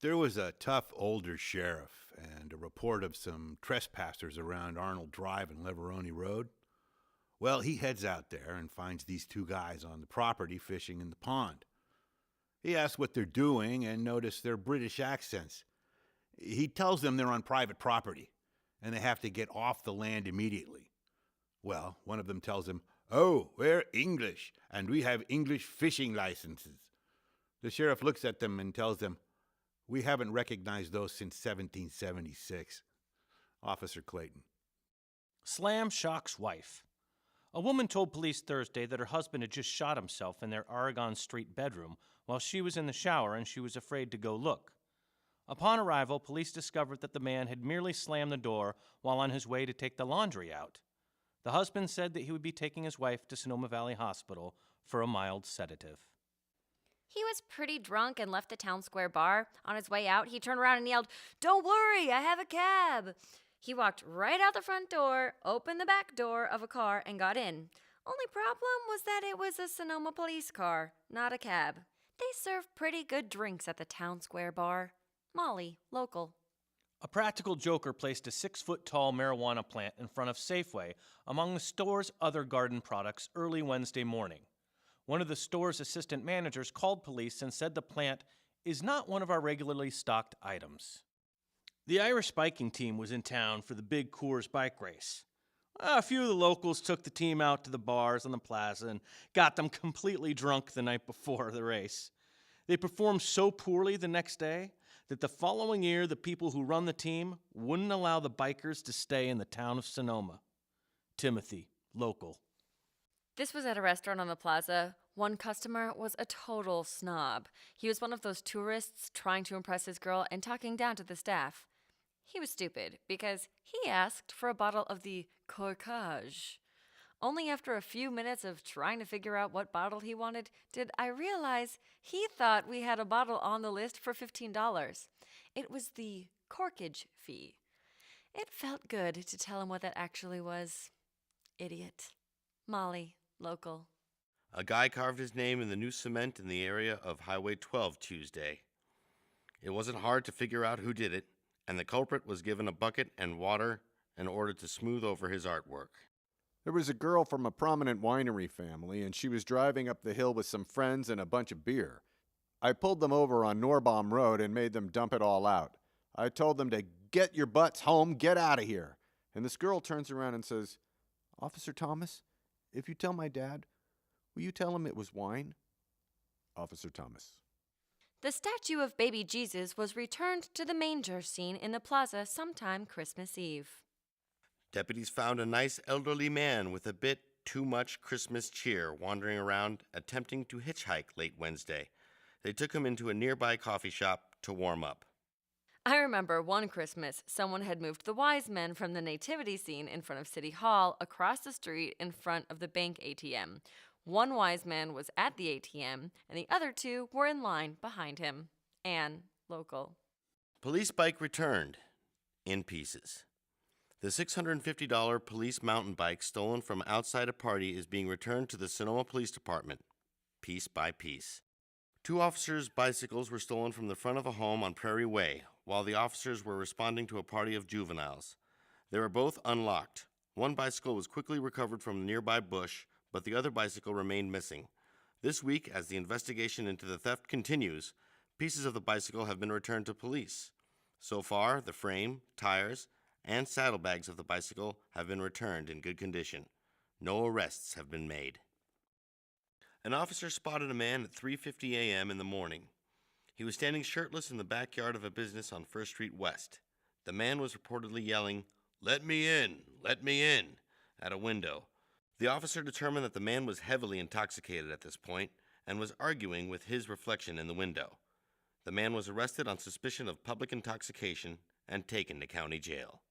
There was a tough older sheriff and a report of some trespassers around Arnold Drive and Leveroni Road. Well, he heads out there and finds these two guys on the property fishing in the pond. He asks what they're doing and notices their British accents. He tells them they're on private property and they have to get off the land immediately. Well, one of them tells him, "Oh, we're English and we have English fishing licenses." The sheriff looks at them and tells them, "We haven't recognized those since 1776. Officer Clayton. Slam shocks wife. A woman told police Thursday that her husband had just shot himself in their Oregon Street bedroom while she was in the shower and she was afraid to go look. Upon arrival, police discovered that the man had merely slammed the door while on his way to take the laundry out. The husband said that he would be taking his wife to Sonoma Valley Hospital for a mild sedative. He was pretty drunk and left the town square bar. On his way out, he turned around and yelled, "Don't worry, I have a cab." He walked right out the front door, opened the back door of a car, and got in. Only problem was that it was a Sonoma police car, not a cab. They serve pretty good drinks at the town square bar. Molly, local. A practical joker placed a 6-foot-tall marijuana plant in front of Safeway among the store's other garden products early Wednesday morning. One of the store's assistant managers called police and said the plant is not one of our regularly stocked items. The Irish biking team was in town for the big Coors bike race. A few of the locals took the team out to the bars on the plaza and got them completely drunk the night before the race. They performed so poorly the next day that the following year the people who run the team wouldn't allow the bikers to stay in the town of Sonoma. Timothy, local. This was at a restaurant on the plaza. One customer was a total snob. He was one of those tourists trying to impress his girl and talking down to the staff. He was stupid because he asked for a bottle of the Corkage. Only after a few minutes of trying to figure out what bottle he wanted did I realize he thought we had a bottle on the list for $15. It was the corkage fee. It felt good to tell him what that actually was. Idiot. Molly, local. A guy carved his name in the new cement in the area of Highway 12 Tuesday. It wasn't hard to figure out who did it, and the culprit was given a bucket and water and ordered to smooth over his artwork. There was a girl from a prominent winery family, and she was driving up the hill with some friends and a bunch of beer. I pulled them over on Norbaum Road and made them dump it all out. I told them to get your butts home, get out of here. And this girl turns around and says, "Officer Thomas, if you tell my dad, will you tell him it was wine?" Officer Thomas. The statue of baby Jesus was returned to the manger scene in the plaza sometime Christmas Eve. Deputies found a nice elderly man with a bit too much Christmas cheer wandering around attempting to hitchhike late Wednesday. They took him into a nearby coffee shop to warm up. I remember one Christmas, someone had moved the wise men from the nativity scene in front of City Hall across the street in front of the bank ATM. One wise man was at the ATM, and the other two were in line behind him. Ann, local. Police bike returned in pieces. The $650 police mountain bike stolen from outside a party is being returned to the Sonoma Police Department, piece by piece. 2 officers' bicycles were stolen from the front of a home on Prairie Way, while the officers were responding to a party of juveniles. They were both unlocked. One bicycle was quickly recovered from a nearby bush, but the other bicycle remained missing. This week, as the investigation into the theft continues, pieces of the bicycle have been returned to police. So far, the frame, tires, and saddlebags of the bicycle have been returned in good condition. No arrests have been made. An officer spotted a man at 3:50 a.m. in the morning. He was standing shirtless in the backyard of a business on First Street West. The man was reportedly yelling, "Let me in! Let me in!" at a window. The officer determined that the man was heavily intoxicated at this point and was arguing with his reflection in the window. The man was arrested on suspicion of public intoxication and taken to county jail.